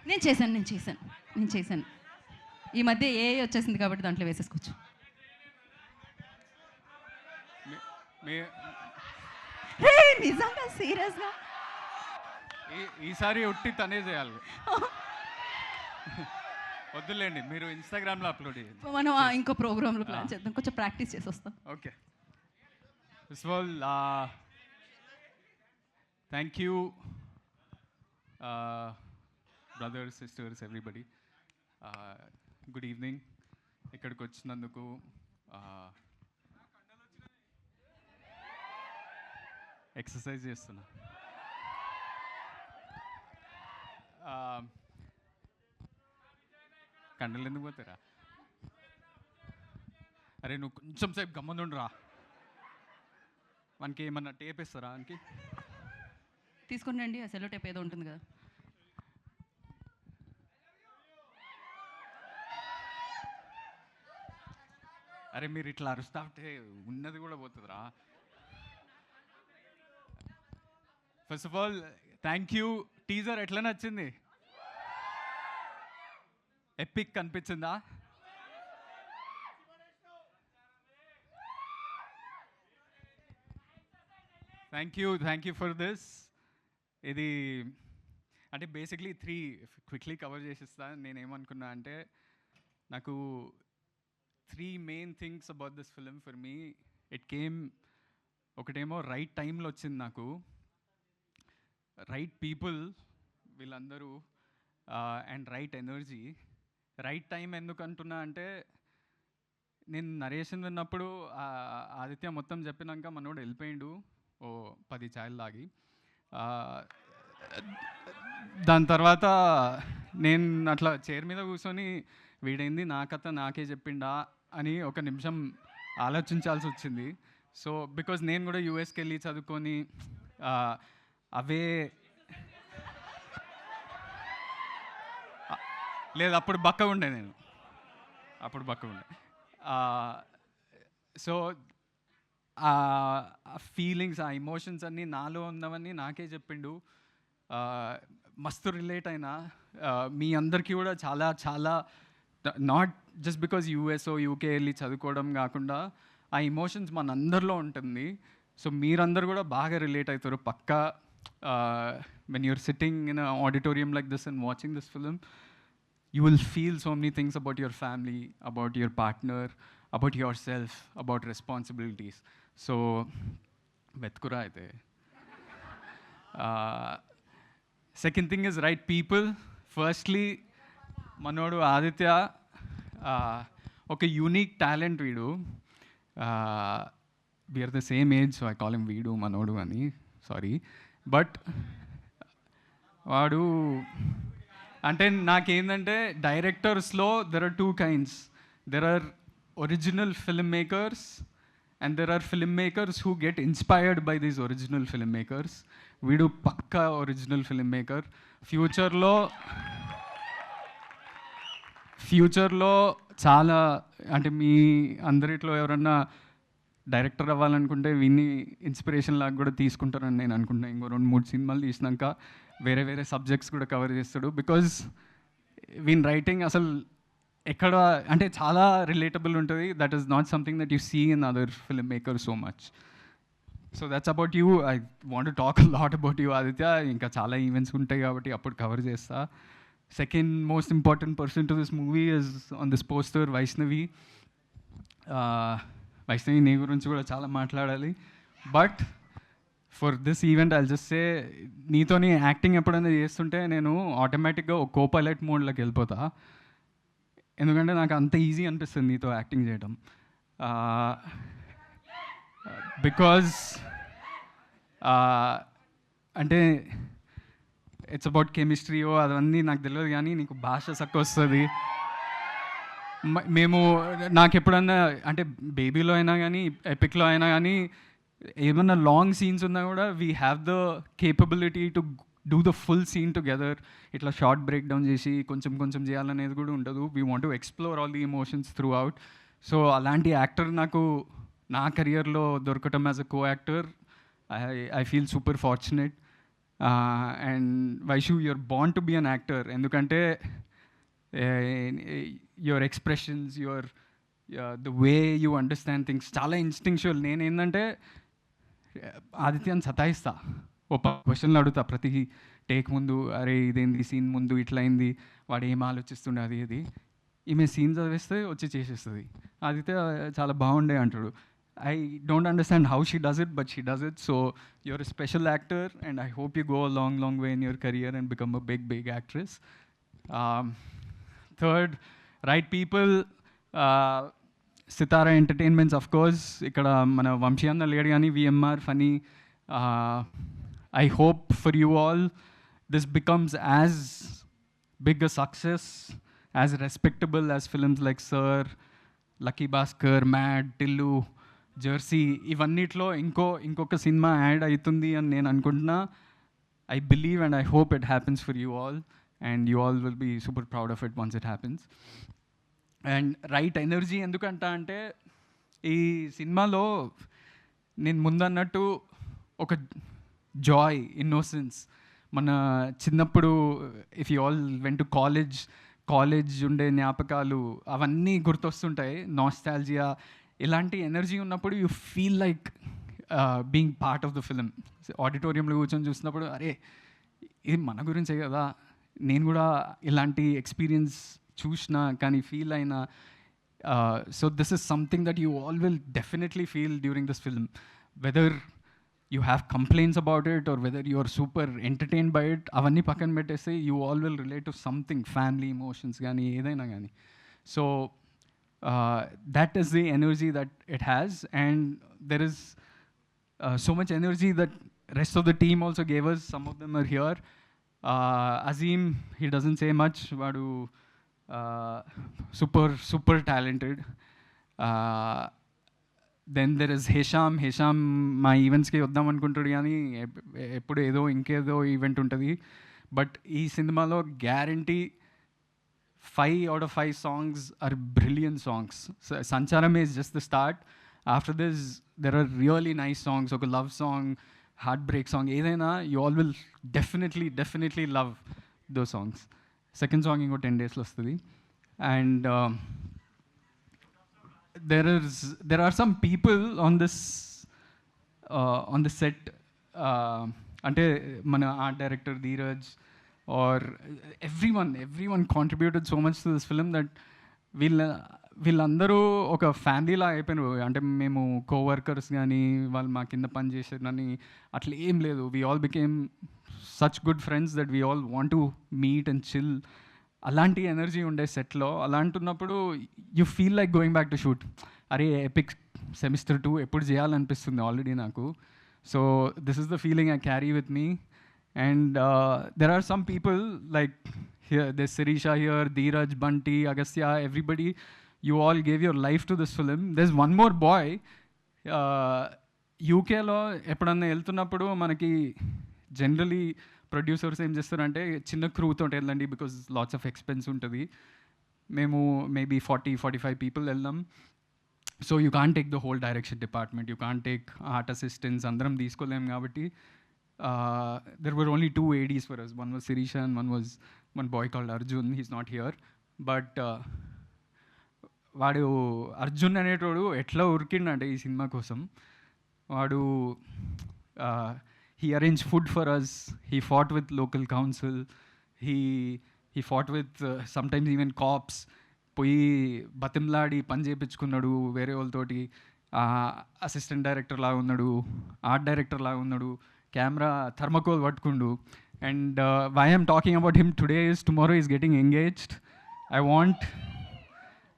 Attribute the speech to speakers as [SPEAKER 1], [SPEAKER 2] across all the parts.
[SPEAKER 1] నేను చేశాను. ఈ మధ్య ఏ వచ్చేసింది కాబట్టి దాంట్లో వేసేసుకోవచ్చు. నిజంగా సీరియస్గా
[SPEAKER 2] ఈసారి ఒట్టి తనే చేయాలి. వద్దులేండి, మీరు ఇన్స్టాగ్రామ్లో అప్లోడ్ చేయండి.
[SPEAKER 1] మనం ఇంకో ప్రోగ్రాంలో ప్లాన్ చేద్దాం, కొంచెం ప్రాక్టీస్ చేసి వస్తాం.
[SPEAKER 2] Okay. First of all thank you brothers, sisters, everybody. Good evening. ఇక్కడికి వచ్చినందుకు ఎక్సర్సైజ్ చేస్తున్నా. కండలు ఎందుకు పోతారా? అరే నువ్వు కొంచెం సేపు గమ్మనుండురా. మనకి ఏమన్నా టేప్ ఇస్తారా? మనకి
[SPEAKER 1] తీసుకుని ఆ సెల్లో టేప్ ఏదో ఉంటుంది కదా.
[SPEAKER 2] అరే మీరు ఇట్లా అరుస్తా ఉంటే ఉన్నది కూడా పోతుందిరా. First of all thank you. Teaser ఎట్లా నచ్చింది? ఎపిక్ కనిపించిందా? Thank you for this. ఇది అంటే బేసిక్లీ 3 క్విక్లీ కవర్ చేసిస్తా. నేనేమనుకున్నా అంటే నాకు 3 main things about this film. For me it came, ఒకటేమో రైట్ టైంలో వచ్చింది నాకు, రైట్ పీపుల్ వీళ్ళందరూ, and right energy. Right time ఎందుకు అంటున్నా అంటే నేను నరేషన్ విన్నప్పుడు ఆదిత్య మొత్తం చెప్పినాక మనోడు వెళ్ళిపోయిండు ఓ 10 ఛాయలు తాగి. దాని తర్వాత నేను అట్లా చైర్ మీద కూర్చొని వీడైంది నా కథ నాకే చెప్పిండా అని ఒక నిమిషం ఆలోచించాల్సి వచ్చింది. సో బికాజ్ నేను కూడా యూఎస్కి వెళ్ళి చదువుకొని అవే లేదు, అప్పుడు బక్క ఉండే నేను, సో ఆ ఫీలింగ్స్, ఆ ఎమోషన్స్ అన్నీ నాలో ఉన్నవన్నీ నాకే చెప్పిండు. మస్తు రిలేట్ అయినా. మీ అందరికీ కూడా చాలా చాలా, నాట్ జస్ట్ బికాజ్ యూఎస్ఓ యూకే వెళ్ళి చదువుకోవడం కాకుండా ఆ ఎమోషన్స్ మన అందరిలో ఉంటుంది. సో మీరందరూ కూడా బాగా రిలేట్ అవుతారు పక్కా. When you're sitting in a auditorium like this and watching this film, you will feel so many things about your family, about your partner, about yourself, about responsibilities. So vetkura aithe. Second thing is right people. Firstly, manodu Aditya oka unique talent veedu. We are the same age, so I call him Veedu Manodu ani. Sorry, but vaadu అంటే నాకేంటంటే డైరెక్టర్స్లో there are 2 kinds. There are original film makers and there are film makers who get inspired by these original film makers. వీడు పక్కా original film maker. ఫ్యూచర్లో చాలా, అంటే మీ అందరిట్లో ఎవరన్నా director అవ్వాలనుకుంటే వీన్ని ఇన్స్పిరేషన్ లాగా కూడా తీసుకుంటారని నేను అనుకుంటున్నాను. ఇంకో 2-3 సినిమాలు తీసినాక వేరే సబ్జెక్ట్స్ కూడా కవర్ చేస్తాడు. బికాజ్ వీన్ రైటింగ్ అసలు ఎక్కడ అంటే చాలా రిలేటబుల్ ఉంటుంది. That is not something that you see in other film maker so much. So that's about you. I want to talk lot about you Aditya. ఇంకా చాలా ఈవెంట్స్ ఉంటాయి కాబట్టి అప్పుడు కవర్ చేస్తా. Second most important person to this movie is on this poster Vaishnavi. Vaishnavi నీ గురించి కూడా చాలా మాట్లాడాలి. But for this event I'll just say, నీతోని యాక్టింగ్ ఎప్పుడైనా చేస్తుంటే నేను ఆటోమేటిక్గా ఒక కోపైలట్ మోడ్లోకి వెళ్ళిపోతా. ఎందుకంటే నాకు అంత ఈజీ అనిపిస్తుంది నీతో యాక్టింగ్ చేయడం. బికాజ్ అంటే ఇట్స్ అబౌట్ కెమిస్ట్రీయో అవన్నీ నాకు తెలియదు, కానీ నీకు భాష చక్క వస్తుంది. మేము నాకు ఎప్పుడన్నా అంటే బేబీలో అయినా కానీ ఎపిక్లో అయినా కానీ ఏమన్నా లాంగ్ సీన్స్ ఉన్నా కూడా we have the capability to do the full scene together. ఇట్లా షార్ట్ బ్రేక్ డౌన్ చేసి కొంచెం చేయాలనేది కూడా ఉండదు. We want to explore all the emotions throughout. So అలాంటి యాక్టర్ నాకు నా కెరియర్లో దొరకటం as a co actor, I feel super fortunate. And Vaishu you're born to be an actor, ఎందుకంటే your expressions, the way you understand things చాలా instinctual. నేనేంటంటే ఆదిత్యాన్ని సతాయిస్తా, ఓ క్వశ్చన్లు అడుగుతా ప్రతి టేక్ ముందు, అరే ఇదేంది సీన్ ముందు ఇట్లా అయింది, వాడు ఏం ఆలోచిస్తుండే అది ఇది. ఈమె సీన్ చదివేస్తే వచ్చి చేసేస్తుంది. ఆదిత్య చాలా బాగుండే అంటాడు. I don't understand how she does it, but she does it. So you're a special actor, and I hope you go a long, long way in your career and become a big, big actress. Third, right people. Sitara Entertainments, of course. Ikkada mana Vamshi anna ledu gaani VMR funny. I hope for you all this becomes as big a success, as respectable as films like Sir, Lucky Bhaskar, Mad, Tillu, Jersey, ఇవన్నిట్లో ఇంకొక సినిమా add అవుతుంది అని నేను అనుకుంటున్నా. I believe and I hope it happens for you all, and you all will be super proud of it once it happens. And right energy ఎందుకంట అంటే, ఈ సినిమాలో నేను ముందన్నట్టు ఒక జాయ్, ఇన్నోసెన్స్, మన చిన్నప్పుడు if you all went to college ఉండే జ్ఞాపకాలు అవన్నీ గుర్తొస్తుంటాయి, నాస్టాల్జియా. ఇలాంటి ఎనర్జీ ఉన్నప్పుడు you feel like being part of the film. ఆడిటోరియంలో కూర్చొని చూసినప్పుడు అరే ఇది మన గురించే కదా, నేను కూడా ఇలాంటి ఎక్స్పీరియన్స్ చూసిన కానీ ఫీల్ అయినా. So this is something that you all will definitely feel during this film, whether you have complaints about it or whether you are super entertain by it. అవన్నీ పక్కన పెట్టేస్తే you all will relate to something, family emotions కానీ ఏదైనా కానీ. సో that is the energy that it has, and there is so much energy that rest of the team also gave us. Some of them are here. Azim, he doesn't say much, vadu super talented. Then there is Hesham మా ఈవెంట్స్కి వద్దాం అనుకుంటాడు కానీ ఎప్పుడు ఇంకేదో event ఉంటుంది. But ఈ సినిమాలో guarantee 5 out of 5 songs are brilliant songs. So Sancharam is just the start. After this, there are really nice songs. Okay, love song, heartbreak song, edaina you all will definitely love those songs. Second song ingo 10 days lo vastadi. And there are some people on this set, ante mana art director Dheeraj, or everyone contributed so much to this film that వీళ్ళందరూ ఒక ఫ్యామిలీలా అయిపోయినారు. అంటే మేము coworkers కానీ వాళ్ళు మా కింద పని చేసేదని అట్లా ఏం లేదు. We all became such good friends that we all want to meet and chill. అలాంటి ఎనర్జీ ఉండే సెట్లో. అలాంటున్నప్పుడు you feel like going back to shoot. అరే ఎపిక్ సెమిస్టర్ 2 ఎప్పుడు చేయాలనిపిస్తుంది ఆల్రెడీ నాకు. So this is the feeling I carry with me. And there are some people like here, there's Sirisha here, Dheeraj, Bunty, Agastya, everybody. You all gave your life to this film. There's one more boy. యూకేలో ఎప్పుడన్నా వెళ్తున్నప్పుడు మనకి generally producers ఏం చేస్తారంటే చిన్న క్రూతో వెళ్ళండి, because lots of expense ఉంటుంది. మేము మేబీ 40-45 పీపుల్ వెళ్దాం. So you can't take the whole direction department, you can't take art assistants, అందరం తీసుకోలేము. కాబట్టి there were only 2 ADs for us. One was Sirisha and one boy called Arjun. He's not here. But వాడు అర్జున్ అనేటోడు ఎట్లా ఉరికిండంటే ఈ cinema కోసం. వాడు he arranged food for us. He fought with local council. He fought with sometimes even cops. పోయి బతిమలాడి పని చేయించుకున్నాడు వేరే వాళ్ళతోటి. అసిస్టెంట్ డైరెక్టర్ లాగా ఉన్నాడు, ఆర్ట్ డైరెక్టర్ లాగా ఉన్నాడు, కెమెరా థర్మకోల్ పట్టుకుండు. And why I'm talking about him today is tomorrow is getting engaged.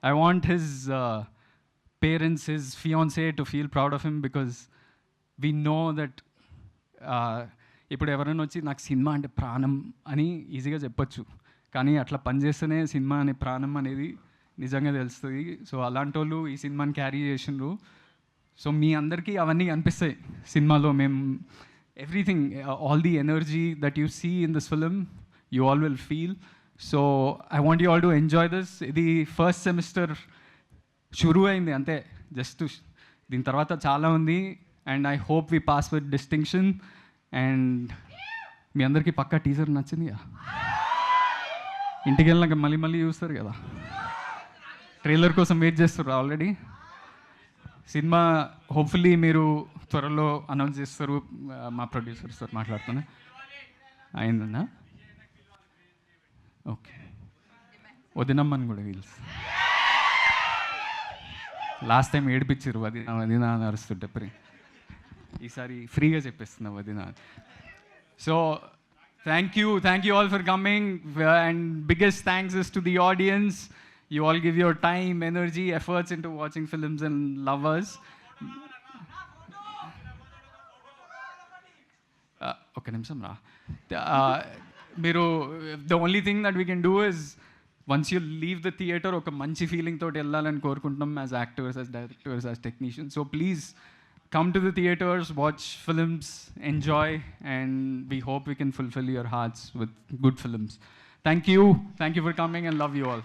[SPEAKER 2] I want his parents, his fiancé to feel proud of him, because we know that ఇప్పుడు ఎవరైనా వచ్చి నాకు cinema అంటే ప్రాణం అని ఈజీగా చెప్పచ్చు, కానీ అట్లా పనిచేస్తేనే సినిమా అనే ప్రాణం అనేది నిజంగా తెలుస్తుంది. సో అలాంటి వాళ్ళు ఈ సినిమాని క్యారీ చేసిండ్రు. సో మీ అందరికీ అవన్నీ అనిపిస్తాయి సినిమాలో. మేము everything, all the energy that you see in this film, you all will feel. So I want you all to enjoy this. ఇది ఫస్ట్ సెమిస్టర్ షురూ అయింది అంతే, జస్ట్ దీని తర్వాత చాలా ఉంది. And I hope we pass with distinction. And మీ అందరికీ పక్కా టీజర్ నచ్చింది కదా, ఇంటికి వెళ్ళినాక మళ్ళీ మళ్ళీ చూస్తారు కదా, ట్రైలర్ కోసం వెయిట్ చేస్తారు ఆల్రెడీ. సినిమా హోప్ఫుల్లీ మీరు త్వరలో అనౌన్స్ చేస్తారు. మా ప్రొడ్యూసర్స్తో మాట్లాడుతున్నా. అయిందన్నా? ఓకే, వదినమ్మని కూడా తెలుసు. లాస్ట్ టైం ఏడిపించారు వదిన అని అరుస్తుంటే ఈసారి ఫ్రీగా చెప్పేస్తున్నా వదిన. So thank you all for coming, and biggest thanks is to the audience. You all give your time, energy, efforts into watching films and love us. Okay, nimsam ra. The only thing that we can do is, once you leave the theater, oka manchi feeling tho ellalani korukuntam as actors, as directors, as technicians. So please come to the theaters, watch films, enjoy, and we hope we can fulfill your hearts with good films. Thank you for coming, and love you all.